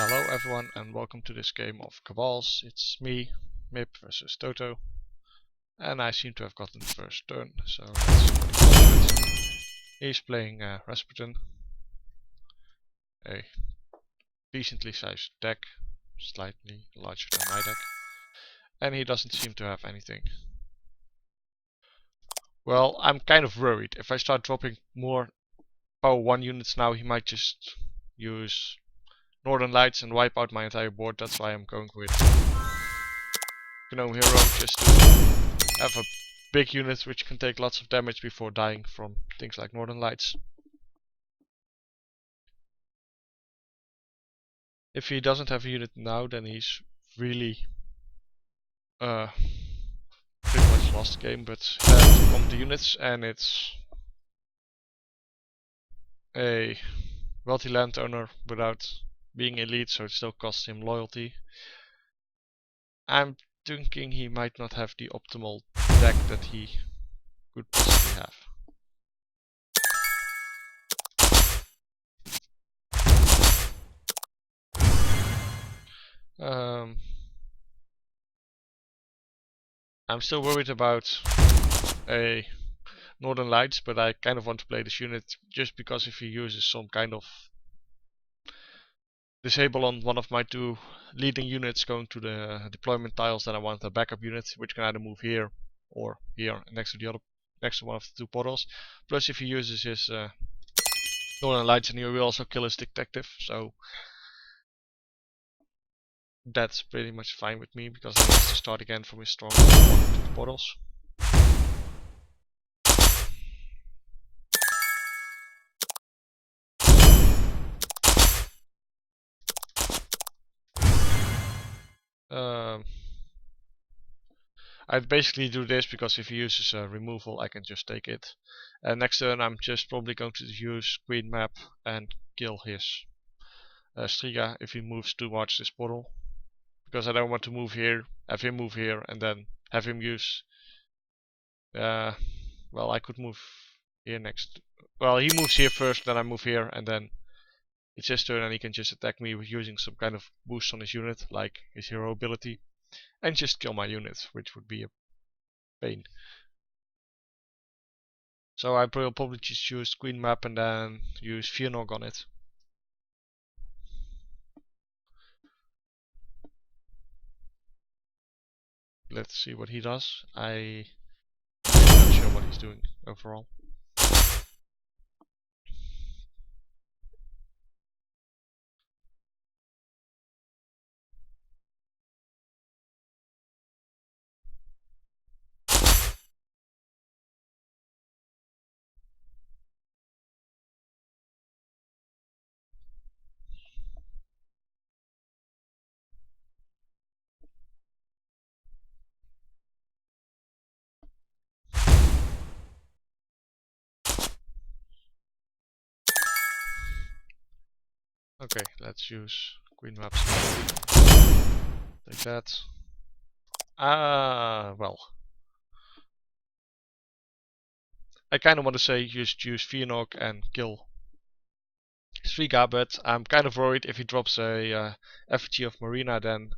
Hello everyone and welcome to this game of Cabals. It's me, Mip versus Toto. And I seem to have gotten the first turn, so let's see what he comes with. He's playing Rasputin, a decently sized deck, slightly larger than my deck. And he doesn't seem to have anything. Well, I'm kind of worried. If I start dropping more power 1 units now, he might just use Northern Lights and wipe out my entire board. That's why I'm going with Gnome Hero, just to have a big unit which can take lots of damage before dying from things like Northern Lights. If he doesn't have a unit now, then he's really pretty much lost the game. But then come the units, and it's a wealthy landowner without being elite, so it still costs him loyalty. I'm thinking he might not have the optimal deck that he could possibly have. I'm still worried about a Northern Lights, but I kind of want to play this unit just because if he uses some kind of disable on one of my two leading units going to the deployment tiles, then I want a backup unit which can either move here or here next to one of the two portals. Plus if he uses his Northern Lights, and he will also kill his detective, so that's pretty much fine with me because then he has to start again from his strong one to the portals. I basically do this because if he uses a removal, I can just take it. And next turn, I'm just probably going to use Queen Map and kill his Striga if he moves towards this portal. Because I don't want to move here, have him move here, and then have him use... well, I could move here next. Well, he moves here first, then I move here, and then it's his turn, and he can just attack me with using some kind of boost on his unit, like his hero ability, and just kill my unit, which would be a pain. So I will probably just use Queen Map and then use Fearnog on it. Let's see what he does. I'm not sure what he's doing overall. Okay, let's use Queen Map. Take that. Well. I kind of want to say just use Fearnog and kill Striga, but I'm kind of worried if he drops a effigy of Marina, then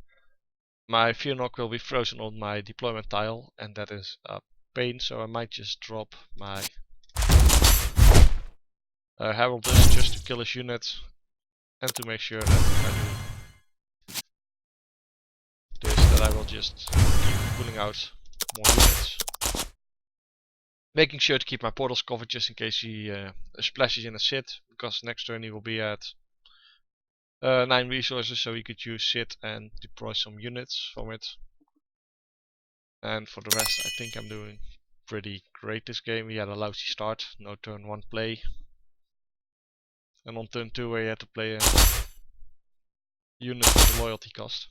my Fearnog will be frozen on my deployment tile, and that is a pain, so I might just drop my Heraldess just to kill his unit, and to make sure that if I do this, that I will just keep pulling out more units. Making sure to keep my portals covered just in case he splashes in a sit, because next turn he will be at 9 resources, so he could use sit and deploy some units from it. And for the rest, I think I'm doing pretty great this game. We had a lousy start, no turn 1 play. And on turn 2 I had to play a unit with a loyalty cost.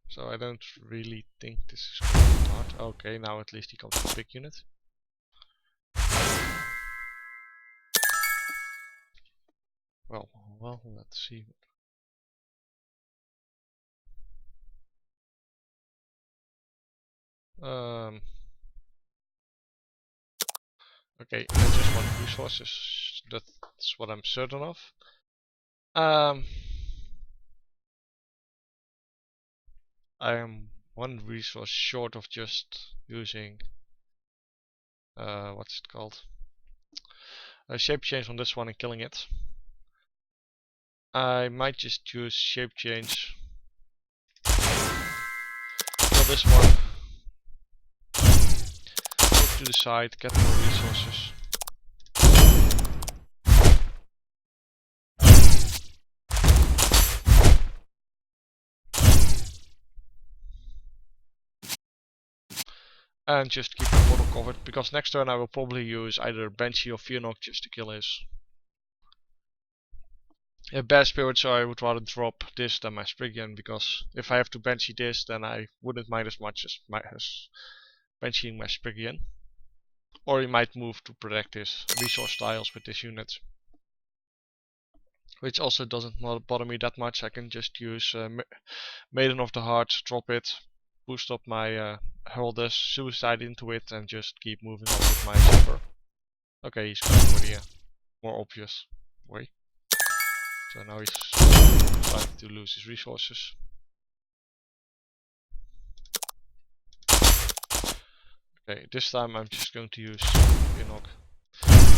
So I don't really think this is going to be hard. Okay, now at least he comes with a big unit. Well, let's see. Um, okay, I just want resources. That's what I'm certain of. I am one resource short of just using what's it called? A shape change on this one and killing it. I might just use shape change. Kill this one. Move to the side, get more resources. And just keep my portal covered, because next turn I will probably use either Banshee or Fearnock just to kill his bad spirit, so I would rather drop this than my Sprigian, because if I have to Banshee this, then I wouldn't mind as much as Bansheeing my Sprigian. Or he might move to protect his resource tiles with this unit. Which also doesn't bother me that much. I can just use Maiden of the Heart, drop it, boost up my Heraldess, Suicide into it, and just keep moving on with my Shepherd. Okay, he's going for the more obvious way. So now he's starting to lose his resources. Okay, this time I'm just going to use Enoch.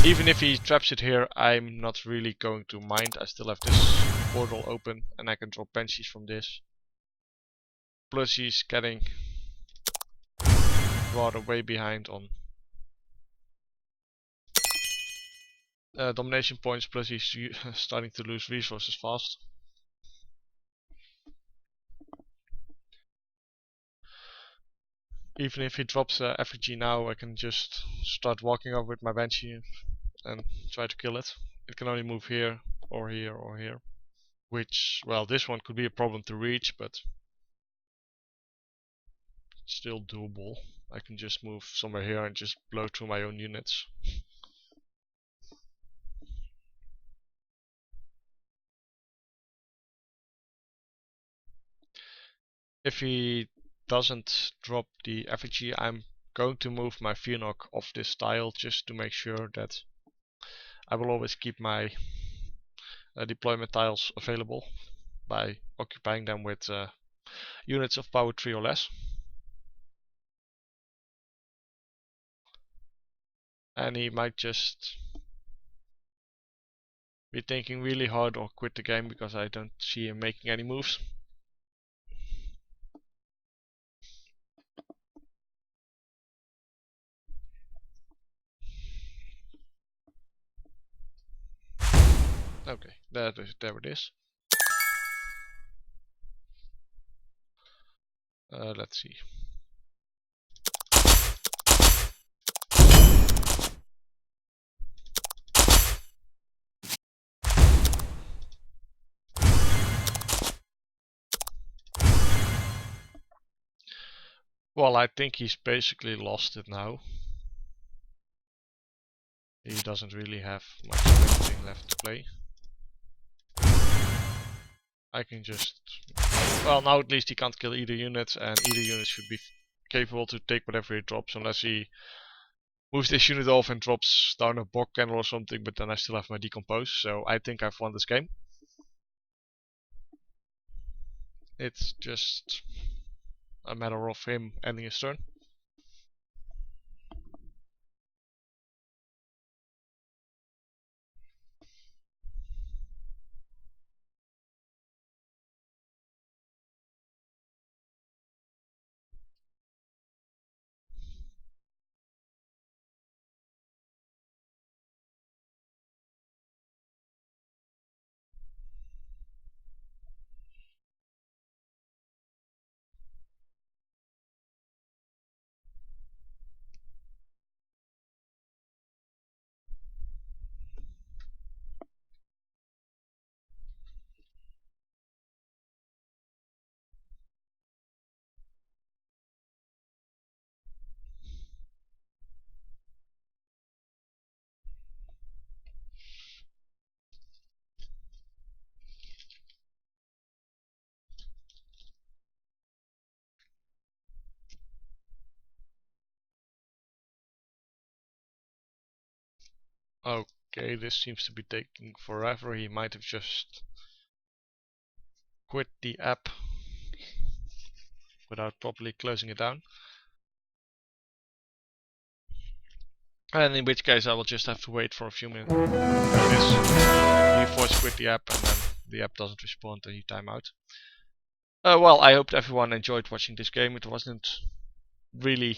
Even if he traps it here, I'm not really going to mind. I still have this portal open and I can drop Banshees from this. Plus he's getting rather way behind on domination points, plus he's starting to lose resources fast. Even if he drops effigy now, I can just start walking over with my Banshee and try to kill it. It can only move here, or here, or here. Which, well, this one could be a problem to reach, but it's still doable. I can just move somewhere here and just blow through my own units. If he doesn't drop the effigy, I'm going to move my Fearnock off this tile just to make sure that I will always keep my deployment tiles available by occupying them with units of power 3 or less. And he might just be thinking really hard or quit the game, because I don't see him making any moves. Okay, there it is. Let's see. Well, I think he's basically lost it now. He doesn't really have much of anything left to play. I can just... Well, now at least he can't kill either unit, and either unit should be capable to take whatever he drops, unless he moves this unit off and drops down a Bog Kennel or something, but then I still have my Decompose, so I think I've won this game. It's just a matter of him ending his turn. Okay, this seems to be taking forever. He might have just quit the app without properly closing it down. And in which case I will just have to wait for a few minutes. Like this. You force quit the app and then the app doesn't respond and you time out. Well, I hope everyone enjoyed watching this game. It wasn't really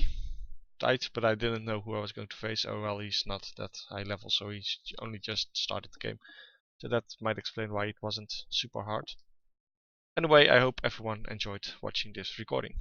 tight, but I didn't know who I was going to face. Oh well, he's not that high level, so he's only just started the game. So that might explain why it wasn't super hard. Anyway, I hope everyone enjoyed watching this recording.